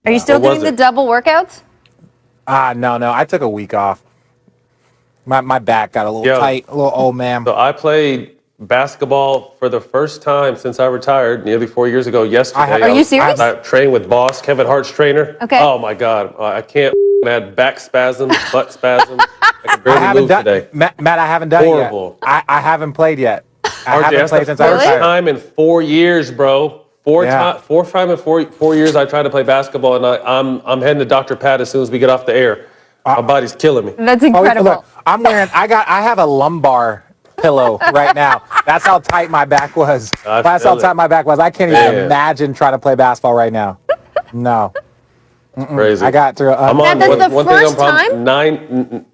Are you still doing the double workouts? No. I took a week off. My back got a little tight, a little old man. So I played basketball for the first time since I retired nearly 4 years ago yesterday. Are you serious? I trained with Boss, Kevin Hart's trainer. Okay. Oh, my God. I can't. I had back spasms, butt spasms. I could barely move today. Matt, I haven't done Horrible. it yet. I haven't played yet. I haven't That's played the since I first retired. time in 4 years, bro. Four times in 4 years I tried to play basketball, and I'm heading to Dr. Pat as soon as we get off the air. My body's killing me. That's incredible. Look, I have a lumbar pillow right now. That's how tight my back was. That's how tight my back was. I can't even imagine trying to play basketball right now. No. Crazy. I got through. That's the first time?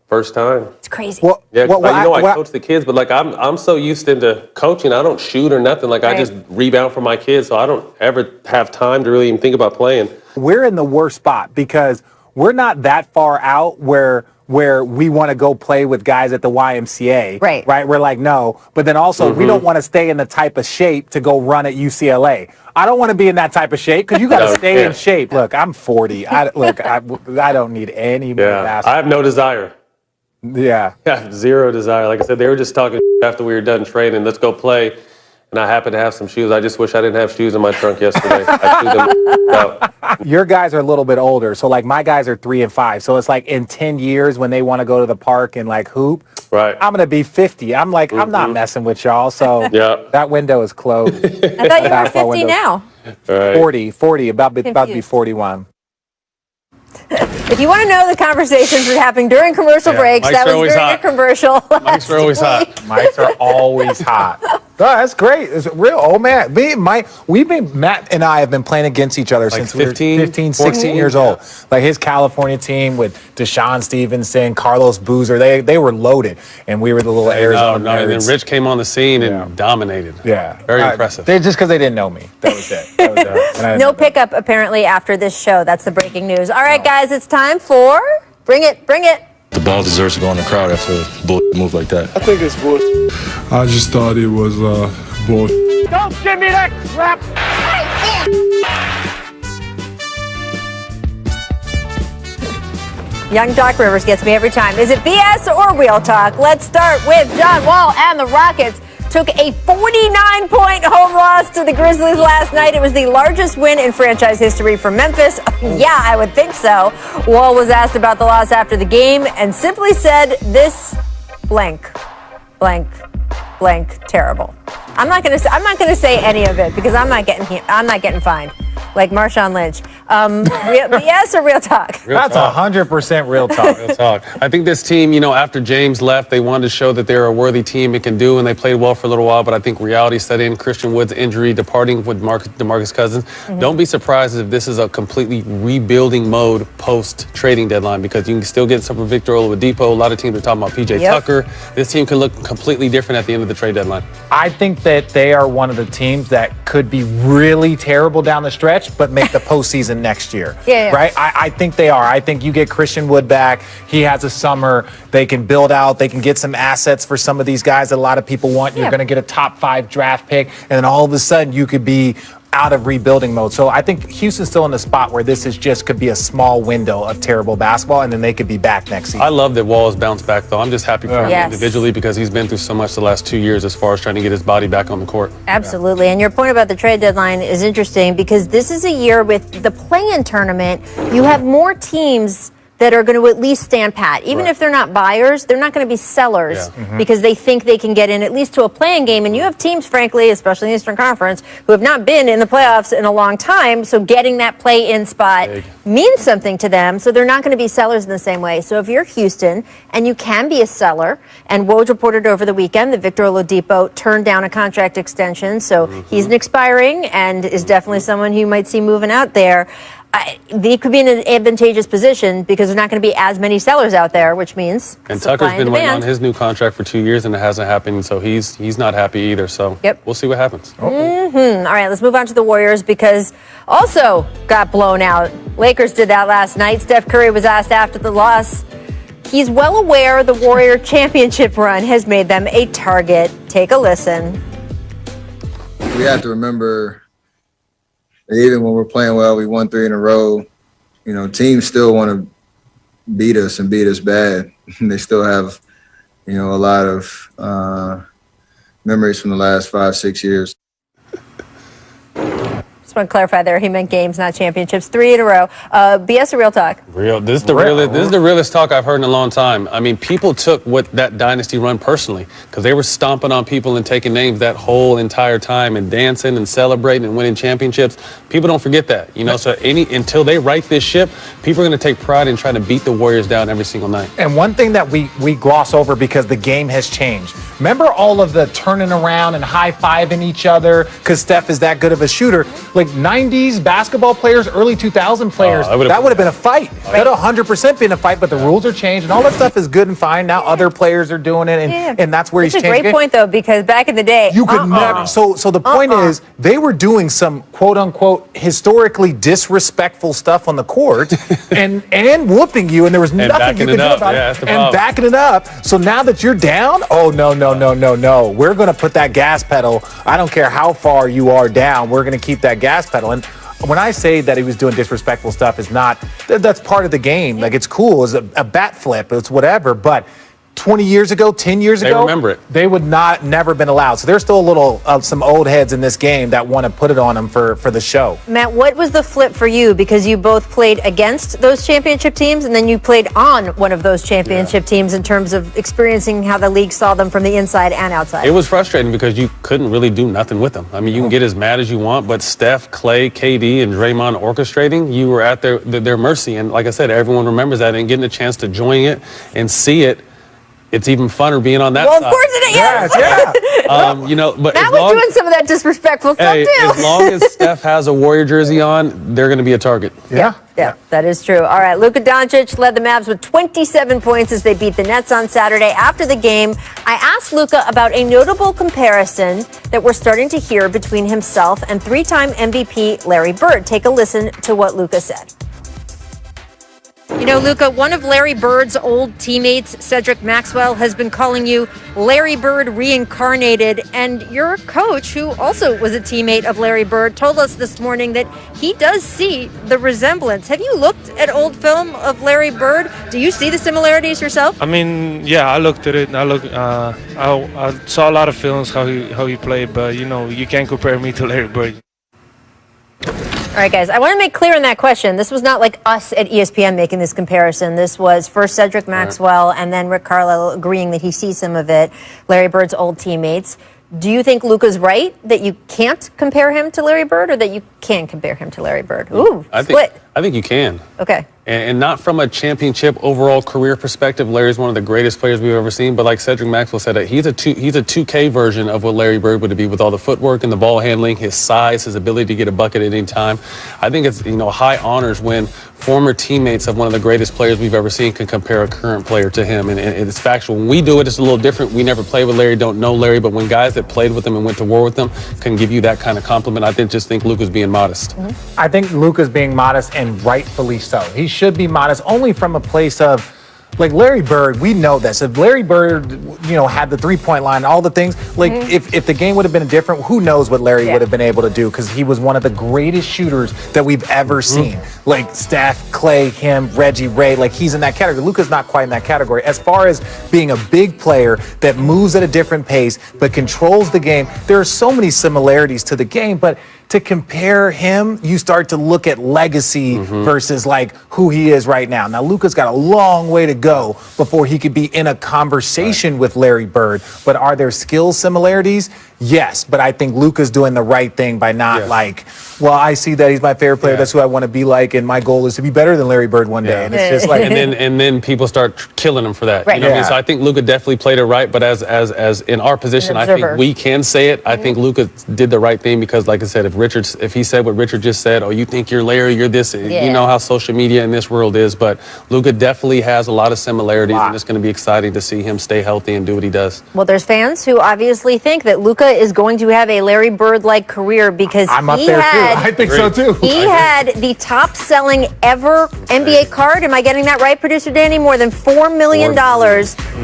First time. It's crazy. Well, I coach the kids, but like I'm so used into coaching, I don't shoot or nothing. Like I just rebound for my kids, so I don't ever have time to really even think about playing. We're in the worst spot because we're not that far out where we want to go play with guys at the YMCA. Right. We're like, no. But then also, we don't want to stay in the type of shape to go run at UCLA. I don't want to be in that type of shape because you got to stay in shape. Look, I'm 40. I don't need any more basketball. I have no desire. Yeah. I have zero desire. Like I said, they were just talking after we were done training. Let's go play. And I happen to have some shoes. I just wish I didn't have shoes in my trunk yesterday. I threw them out. Your guys are a little bit older. So, like, my guys are 3 and 5. So it's like in 10 years when they want to go to the park and, like, hoop, right. I'm going to be 50. I'm like, I'm not messing with y'all. So that window is closed. I thought you were 50 now. Right. 40, about to be 41. If you want to know the conversations that happen during commercial breaks, that was during a commercial. Mics are always hot. Mics are always hot. Oh, that's great. It's real. Oh, man. Matt and I have been playing against each other since we were 15, 16 years old. Like his California team with Deshaun Stevenson, Carlos Boozer, they were loaded. And we were the little Arizona nerds. And then Rich came on the scene and dominated. Yeah. Very impressive. Just because they didn't know me. That was it. No pickup, apparently, after this show. That's the breaking news. All right, guys, it's time for Bring It. The ball deserves to go in the crowd after a bull move like that. I think it's bull. I just thought it was bull. Don't give me that crap! Young Doc Rivers gets me every time. Is it BS or real talk? Let's start with John Wall and the Rockets. Took a 49-point home loss to the Grizzlies last night. It was the largest win in franchise history for Memphis. Yeah, I would think so. Wall was asked about the loss after the game and simply said this blank, terrible. I'm not gonna say any of it because I'm not getting fined. Like Marshawn Lynch. BS or real talk? That's 100% real talk. Real talk. I think this team, after James left, they wanted to show that they're a worthy team it can do, and they played well for a little while, but I think reality set in. Christian Wood's injury, departing with DeMarcus Cousins. Don't be surprised if this is a completely rebuilding mode post-trading deadline because you can still get some from Victor Oladipo. A lot of teams are talking about P.J. Tucker. This team can look completely different at the end of the trade deadline. I think that they are one of the teams that could be really terrible down the stretch, but make the postseason next year. Right? I think they are. I think you get Christian Wood back. He has a summer. They can build out. They can get some assets for some of these guys that a lot of people want. You're going to get a top 5 draft pick, and then all of a sudden you could be out of rebuilding mode. So I think Houston's still in the spot where this is just could be a small window of terrible basketball, and then they could be back next season. I love that Wall has bounced back, though. I'm just happy for him individually because he's been through so much the last 2 years as far as trying to get his body back on the court. Absolutely. And your point about the trade deadline is interesting because this is a year with the play-in tournament. You have more teams that are going to at least stand pat. Even if they're not buyers, they're not going to be sellers because they think they can get in at least to a play-in game. And you have teams, frankly, especially in the Eastern Conference, who have not been in the playoffs in a long time. So getting that play-in spot means something to them. So they're not going to be sellers in the same way. So if you're Houston and you can be a seller, and Woj reported over the weekend that Victor Oladipo turned down a contract extension. So he's an expiring and is definitely someone who you might see moving out there. They could be in an advantageous position because there's not going to be as many sellers out there, which means and Tucker's been waiting on his new contract for 2 years and it hasn't happened, so he's not happy either. So we'll see what happens. All right, let's move on to the Warriors because also got blown out. Lakers did that last night. Steph Curry was asked after the loss. He's well aware the Warrior championship run has made them a target. Take a listen. We have to remember even when we're playing well, we won 3 in a row. You know, teams still want to beat us and beat us bad. They still have, you know, a lot of memories from the last 5-6 years. Just want to clarify there, he meant games, not championships. 3 in a row. BS or real talk? Real. This is the realest talk I've heard in a long time. I mean, people took what that dynasty run personally because they were stomping on people and taking names that whole entire time and dancing and celebrating and winning championships. People don't forget that, you know. So until they right this ship, people are going to take pride in trying to beat the Warriors down every single night. And one thing that we gloss over because the game has changed. Remember all of the turning around and high-fiving each other because Steph is that good of a shooter? Like 90s basketball players, early 2000 players, that would have been a fight. That 100% been a fight, but the rules are changed and all that stuff is good and fine. Now other players are doing it, and that's where he's changing. It's a great point, though, because back in the day, you could never. So the point is, they were doing some quote unquote historically disrespectful stuff on the court, and whooping you, and there was nothing you could do about it. And backing it up. So now that you're down, oh no, we're going to put that gas pedal. I don't care how far you are down. We're going to keep that gas pedal. And when I say that he was doing disrespectful stuff, is not that's part of the game. Like, it's cool, it's a bat flip, it's whatever. But 20 years ago, 10 years ago, they remember it. They would never been allowed. So there's still a little some old heads in this game that want to put it on them for the show. Matt, what was the flip for you? Because you both played against those championship teams, and then you played on one of those championship teams in terms of experiencing how the league saw them from the inside and outside. It was frustrating because you couldn't really do nothing with them. I mean, you can get as mad as you want, but Steph, Clay, KD, and Draymond orchestrating, you were at their mercy. And like I said, everyone remembers that, and getting a chance to join it and see it. It's even funner being on that side. Well, of course it is. Yeah. You know, but Matt was doing some of that disrespectful stuff too. As long as Steph has a Warrior jersey on, they're going to be a target. Yeah, that is true. All right, Luka Doncic led the Mavs with 27 points as they beat the Nets on Saturday. After the game, I asked Luka about a notable comparison that we're starting to hear between himself and 3-time MVP Larry Bird. Take a listen to what Luka said. You know, Luka, one of Larry Bird's old teammates, Cedric Maxwell, has been calling you Larry Bird reincarnated. And your coach, who also was a teammate of Larry Bird, told us this morning that he does see the resemblance. Have you looked at old film of Larry Bird? Do you see the similarities yourself? I mean, yeah, I looked at it. I saw a lot of films how he played, but you know, you can't compare me to Larry Bird. All right, guys, I want to make clear in that question, this was not like us at ESPN making this comparison. This was first Cedric Maxwell and then Rick Carlisle agreeing that he sees some of it, Larry Bird's old teammates. Do you think Luka's right that you can't compare him to Larry Bird, or that you can compare him to Larry Bird? Ooh, split. I think you can. Okay. And not from a championship overall career perspective. Larry's one of the greatest players we've ever seen. But like Cedric Maxwell said, he's a 2K version of what Larry Bird would be, with all the footwork and the ball handling, his size, his ability to get a bucket at any time. I think it's, you know, high honors when former teammates of one of the greatest players we've ever seen can compare a current player to him. And it's factual. When we do it, it's a little different. We never played with Larry, don't know Larry. But when guys that played with him and went to war with him can give you that kind of compliment, I just think Luka's being modest. Mm-hmm. I think Luka's being modest, and rightfully so. He should be modest, only from a place of, like, Larry Bird, we know this. If Larry Bird, you know, had the three-point line, all the things, like, if the game would have been different, who knows what Larry would have been able to do, because he was one of the greatest shooters that we've ever seen. Like, Steph, Clay, him, Reggie, Ray, like, he's in that category. Luka's not quite in that category. As far as being a big player that moves at a different pace but controls the game, there are so many similarities to the game, but to compare him, you start to look at legacy versus like who he is right now. Now, Luka's got a long way to go before he could be in a conversation with Larry Bird. But are there skill similarities? Yes, but I think Luka's doing the right thing by not like, well, I see that he's my favorite player. That's who I want to be like, and my goal is to be better than Larry Bird one day. And it's just like, and then people start killing him for that. Right. You know what I mean? So I think Luka definitely played it right. But as in our position, I think we can say it. I think Luka did the right thing because, like I said, if he said what Richard just said, oh, you think you're Larry, you're this, you know how social media in this world is. But Luka definitely has a lot of similarities, and it's going to be exciting to see him stay healthy and do what he does. Well, there's fans who obviously think that Luka Luka is going to have a Larry Bird-like career because I'm up there too. I think so too. He had the top-selling ever NBA card. Am I getting that right, producer Danny? More than $4 million.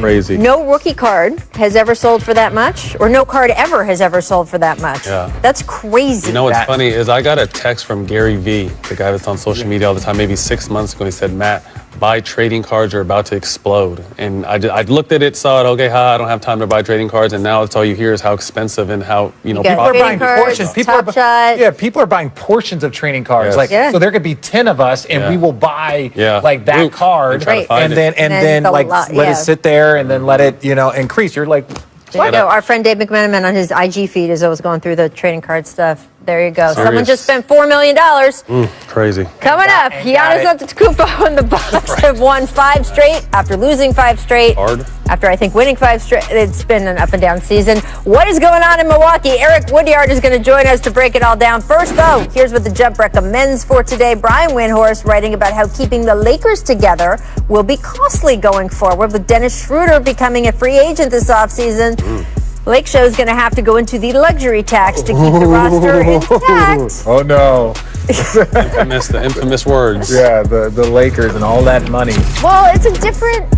Crazy. No rookie card has ever sold for that much, or no card ever has ever sold for that much. Yeah. That's crazy. You know what's funny is I got a text from Gary Vee, the guy that's on social media all the time, maybe 6 months ago. He said, Matt, buy trading cards are about to explode. And I looked at it, saw it, okay, I don't have time to buy trading cards. And now that's all you hear is how expensive and how, people are buying cards, portions. People are buying portions of trading cards. Yes. So there could be 10 of us and we will buy that Group. card and then let it sit there and then let it, increase. You're like, what? Our friend Dave McMenamin on his IG feed is always going through the trading card stuff. There you go. Serious. Someone just spent $4 million. Crazy. Coming up, Giannis Antetokounmpo and the Bucks have won 5 straight after losing 5 straight. Hard. After, I think, winning 5 straight. It's been an up and down season. What is going on in Milwaukee? Eric Woodyard is going to join us to break it all down. First, though, here's what the Jump recommends for today. Brian Windhorst writing about how keeping the Lakers together will be costly going forward, with Dennis Schroeder becoming a free agent this offseason. Lake Show is going to have to go into the luxury tax to keep the roster intact. Oh, no. The infamous words. Yeah, the Lakers and all that money. Well, it's a different...